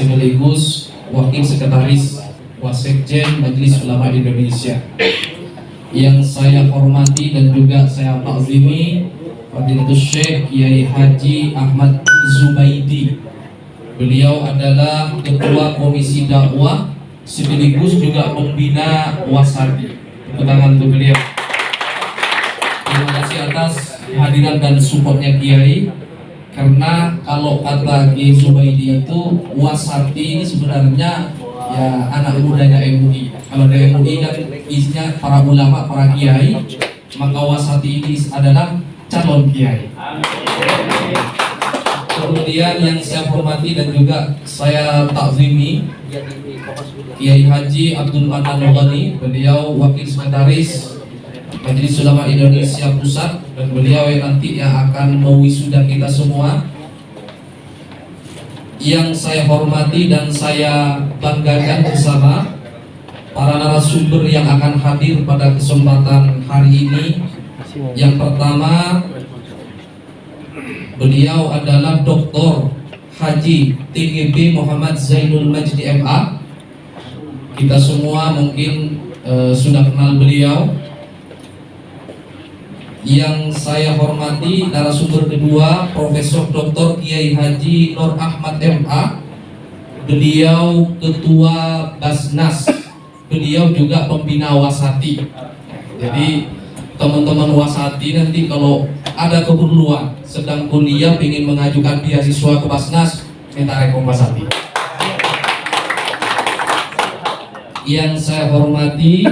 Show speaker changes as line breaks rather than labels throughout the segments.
sekaligus Wakil Sekretaris Wasekjen Majelis Ulama Indonesia. Yang saya hormati dan juga saya takzimi Fadilatul Syekh Kiai Haji Ahmad Zubaidi. Beliau adalah Ketua Komisi Dakwah sekaligus juga pembina Wasati. Tepuk tangan untuk beliau. Terima kasih atas hadiran dan supportnya Kiai. Karena kalau kata Kiai Zubaidi itu Wasati ini sebenarnya ya anak mudanya MUI. Kalau dari MUI kan isinya para ulama, para kiai, maka Wasati ini adalah calon kiai. Kemudian yang saya hormati dan juga saya takzimi Kiai Haji Abdul Manan Ghani, beliau Wakil Sekretaris Majelis Ulama Indonesia Pusat, dan beliau yang nanti yang akan mewisuda kita semua. Yang saya hormati dan saya banggakan bersama para narasumber yang akan hadir pada kesempatan hari ini. Yang pertama, beliau adalah Dr. Haji TGB Muhammad Zainul Majdi MA. Kita semua mungkin sudah kenal beliau. Yang saya hormati narasumber kedua, Profesor Dr. Kiai Haji Nur Ahmad MA. Beliau Ketua Basnas, beliau juga pembina Wasati. Jadi teman-teman Wasati nanti kalau ada keperluan sedang kuliah ingin mengajukan beasiswa ke Basnas, minta rekom Wasati. Yang saya hormati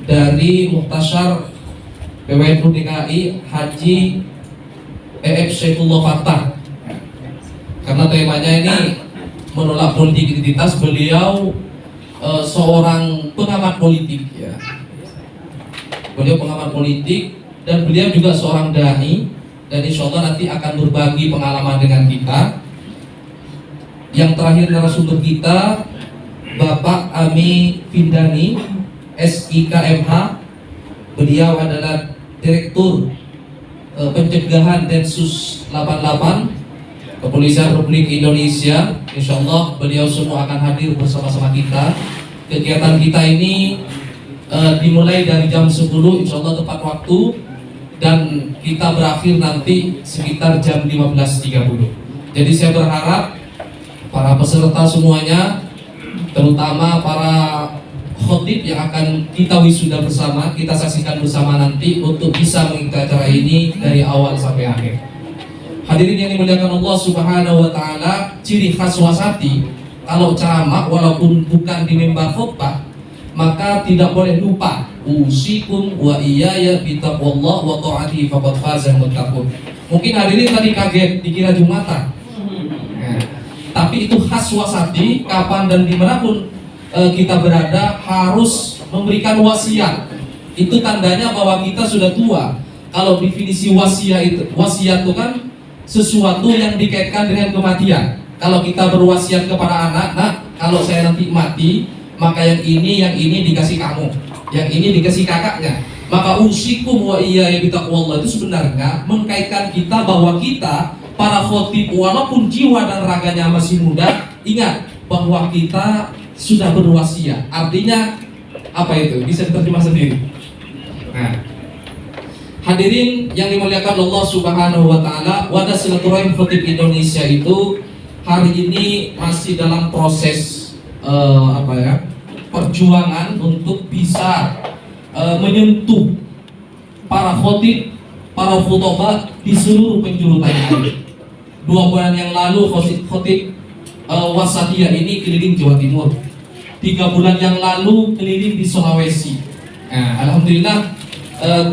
dari Muhtasyar PWNU DKI Haji EF Syaifullah Fattah. Karena temanya ini menolak politik identitas, beliau seorang pengamat politik ya. Beliau pengamat politik dan beliau juga seorang dai, dan insya Allah nanti akan berbagi pengalaman dengan kita. Yang terakhir narasumber kita Bapak Ami Findani SIKMH. Beliau adalah Direktur Pencegahan Densus 88 Kepolisian Republik Indonesia. Insya Allah beliau semua akan hadir bersama-sama kita. Kegiatan kita ini dimulai dari jam 10 insya Allah tepat waktu, dan kita berakhir nanti sekitar jam 15.30. Jadi saya berharap para peserta semuanya, terutama para khotib yang akan kita wisuda bersama, kita saksikan bersama nanti untuk bisa mengikuti acara ini dari awal sampai akhir. Hadirin yang dimuliakan Allah Subhanahu wa taala, ciri khas Wasati kalau ceramah walaupun bukan di mimbar khutbah, maka tidak boleh lupa usikum wa iyaya bitaqwallah wa ta'atihi faqad fazal muttaqun. Mungkin hadirin tadi kaget dikira Jumatan. Tapi itu khas Wasati, kapan dan dimanapun kita berada harus memberikan wasiat. Itu tandanya bahwa kita sudah tua. Kalau definisi wasiat itu kan sesuatu yang dikaitkan dengan kematian. Kalau kita berwasiat kepada anak, nah kalau saya nanti mati, maka yang ini dikasih kamu, yang ini dikasih kakaknya. Maka usikum wa iyaya bitaqwallah itu sebenarnya mengkaitkan kita bahwa kita para khotib walaupun jiwa dan raganya masih muda, ingat bahwa kita sudah berwasiat. Artinya apa itu? Bisa diterjemah sendiri. Nah, hadirin yang dimuliakan Allah Subhanahu wa taala, wadah silaturahim khotib Indonesia itu hari ini masih dalam proses perjuangan untuk bisa menyentuh para khotib, para khutbah di seluruh penjuru tanah air. 2 bulan yang lalu khotib Wasatiyah ini keliling Jawa Timur. 3 bulan yang lalu keliling di Sulawesi. Nah, alhamdulillah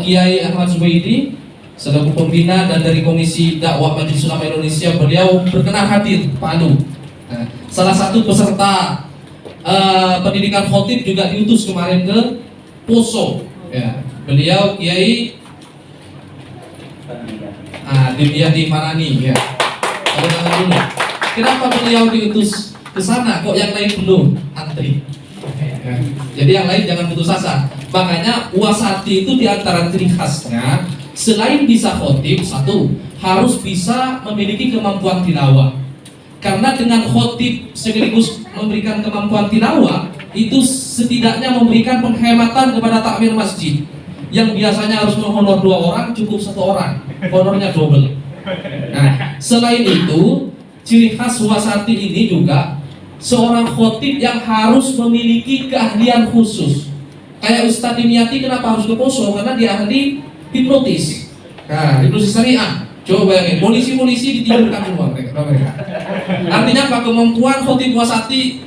Kiai Ahmad Zubaidi selaku pembina dan dari Komisi Dakwah Majelis Ulama Indonesia, beliau berkenan hadir Palu. Nah, salah satu peserta pendidikan khotib juga diutus kemarin ke Poso. Ya, beliau Kiai Dimyati Farani ya. Kenapa beliau diutus ke sana, kok yang lain belum antri? Jadi yang lain jangan putus asa. Makanya Wasati itu diantara ciri khasnya, selain bisa khotib, satu harus bisa memiliki kemampuan tilawah. Karena dengan khotib sekaligus memberikan kemampuan tilawah, itu setidaknya memberikan penghematan kepada takmir masjid yang biasanya harus menghonor 2 orang, cukup 1 orang, honornya double. Nah, selain itu, ciri khas wasati ini juga seorang khotib yang harus memiliki keahlian khusus. Kayak Ustadz Dimyati kenapa harus ke Poso? Karena dia ahli hipnotis. Nah, hipnotis syariah. Coba bayangin, polisi-polisi ditidurkan semua mereka. Artinya apa? Kemampuan khotib wasati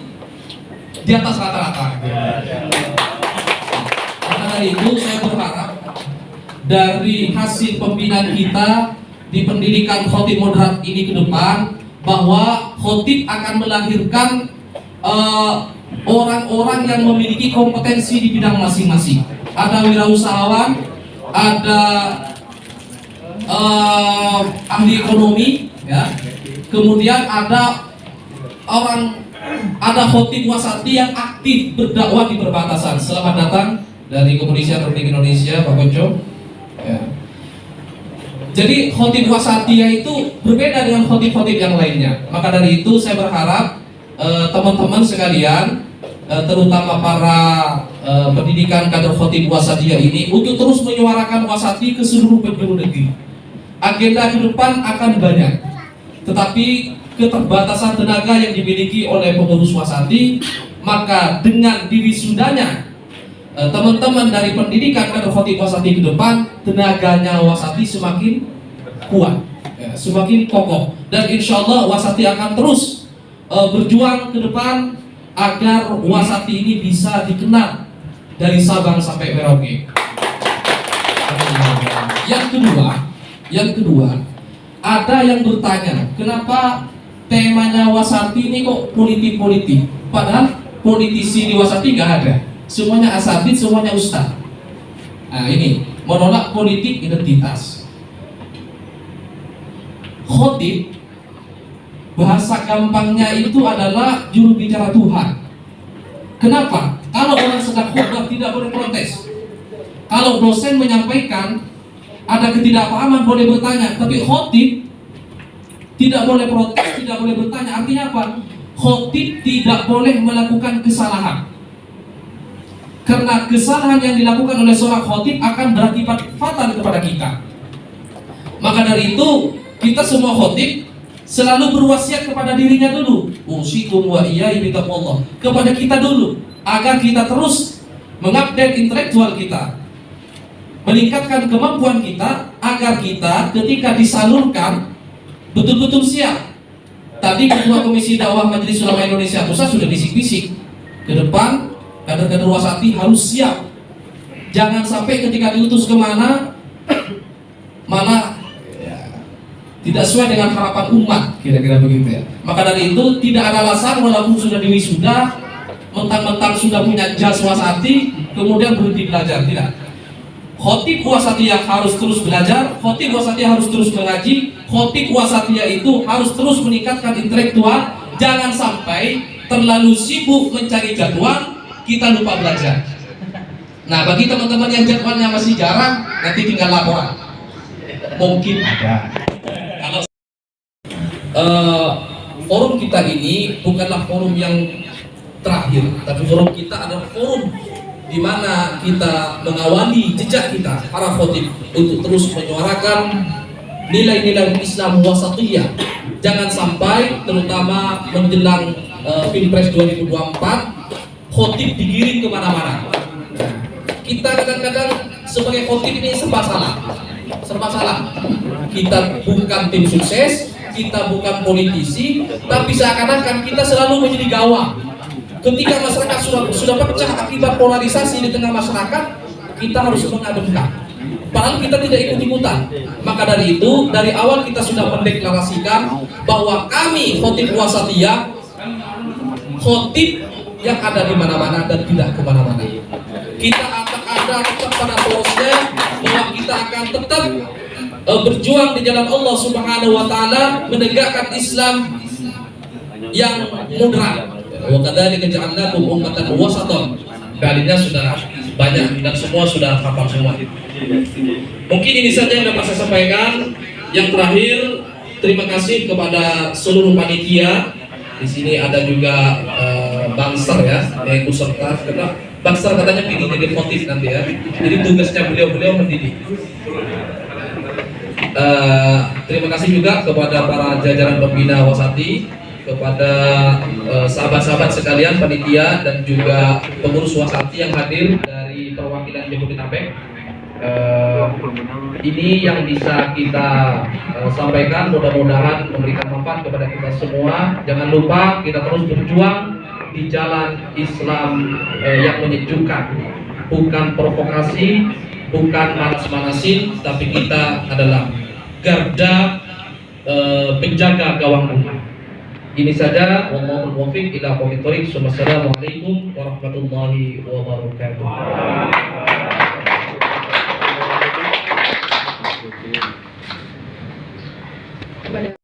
di atas rata-rata. Karena dari itu saya berharap dari hasil pembinaan kita di pendidikan khotib moderat ini ke depan, bahwa khotib akan melahirkan orang-orang yang memiliki kompetensi di bidang masing-masing. Ada wirausahawan, ada ahli ekonomi, ya. Kemudian ada khotib wasati yang aktif berdakwah di perbatasan. Selamat datang dari Kepolisian Republik Indonesia, Pak Konco. Ya. Jadi khotib wasatiyah itu berbeda dengan khotib-khotib yang lainnya. Maka dari itu saya berharap teman-teman sekalian, terutama para pendidikan kader khotib wasatiyah ini, untuk terus menyuarakan wasati ke seluruh penjuru negeri. Agenda ke depan akan banyak, tetapi keterbatasan tenaga yang dimiliki oleh pengurus wasati, maka dengan diwisudanya teman-teman dari pendidikan kader khotib wasati ke depan, tenaganya wasati semakin kuat, ya, semakin kokoh, dan insya Allah wasati akan terus berjuang ke depan agar wasati ini bisa dikenal dari Sabang sampai Merauke. Yang kedua, ada yang bertanya, kenapa temanya wasati ini kok politik-politik? Padahal politisi di wasati nggak ada. Semuanya asatidz, semuanya ustaz. Nah ini, menolak politik identitas. Khotib, bahasa gampangnya itu adalah juru bicara Tuhan. Kenapa? Kalau orang sedang khotbah tidak boleh protes. Kalau dosen menyampaikan ada ketidakpahaman boleh bertanya, tapi khotib tidak boleh protes, tidak boleh bertanya. Artinya apa? Khotib tidak boleh melakukan kesalahan. Karena kesalahan yang dilakukan oleh seorang khotib akan berakibat fatal kepada kita. Maka dari itu, kita semua khotib selalu berwasiat kepada dirinya dulu. Usikum wa iyai bitaqwallah. Kepada kita dulu, agar kita terus mengupdate intelektual kita, meningkatkan kemampuan kita, agar kita ketika disalurkan betul-betul siap. Tadi Ketua Komisi Dakwah Majelis Ulama Indonesia Pusat sudah bisik-bisik, ke depan kader-kader wasati harus siap. Jangan sampai ketika diutus kemana malah ya, tidak sesuai dengan harapan umat, kira-kira begitu ya. Maka dari itu tidak ada alasan walaupun sudah diwisuda, mentang-mentang sudah punya jas wasati, kemudian berhenti belajar. Tidak. Khotib wasatiyah harus terus belajar, khotib wasatiyah harus terus mengaji, khotib wasatiyah itu harus terus meningkatkan intelektual. Jangan sampai terlalu sibuk mencari jadwal, kita lupa belajar. Nah, bagi teman-teman yang jadwalnya masih jarang, nanti tinggal laporan. Mungkin ada. Kalau forum kita ini bukanlah forum yang terakhir, tapi forum kita adalah forum di mana kita mengawali jejak kita para khotib untuk terus menyuarakan nilai-nilai Islam wasatiyah. Jangan sampai terutama menjelang Pilpres 2024 khotib digiring kemana-mana. Kita kadang-kadang sebagai khotib ini serba salah. Kita bukan tim sukses, kita bukan politisi, tapi seakan-akan kita selalu menjadi gawang. Ketika masyarakat sudah pecah akibat polarisasi di tengah masyarakat, kita harus mengademkan. Padahal kita tidak ikut-ikutan. Maka dari itu, dari awal kita sudah mendeklarasikan bahwa kami khotib wasatiyah, khotib yang ada di mana-mana dan tidak kemana-mana. Kita akan ada tetap pada porosnya, bahwa kita akan tetap berjuang di jalan Allah Subhanahu Wa Taala, menegakkan Islam yang moderat. Wa kadzalika ja'alnakum ummatan wasatan. Dalilnya sudah banyak dan semua sudah hafal semua. Mungkin ini saja yang dapat saya sampaikan. Yang terakhir, terima kasih kepada seluruh panitia. Di sini ada juga Bangser ya, yang ikut serta. Karena Bangser katanya ingin jadi motif nanti ya. Jadi tugasnya beliau mendidik. Terima kasih juga kepada para jajaran pembina Wasati, kepada sahabat-sahabat sekalian, panitia dan juga pengurus Wasati yang hadir dari perwakilan Jabodetabek. Ini yang bisa kita sampaikan, mudah-mudahan memberikan manfaat kepada kita semua. Jangan lupa kita terus berjuang di jalan Islam yang menyejukkan, bukan provokasi, bukan manas-manasin, tapi kita adalah garda penjaga gawang umat. Ini saja. Wallahul muwaffiq ila aqwamit thoriq. Wassalamualaikum warahmatullahi wabarakatuh.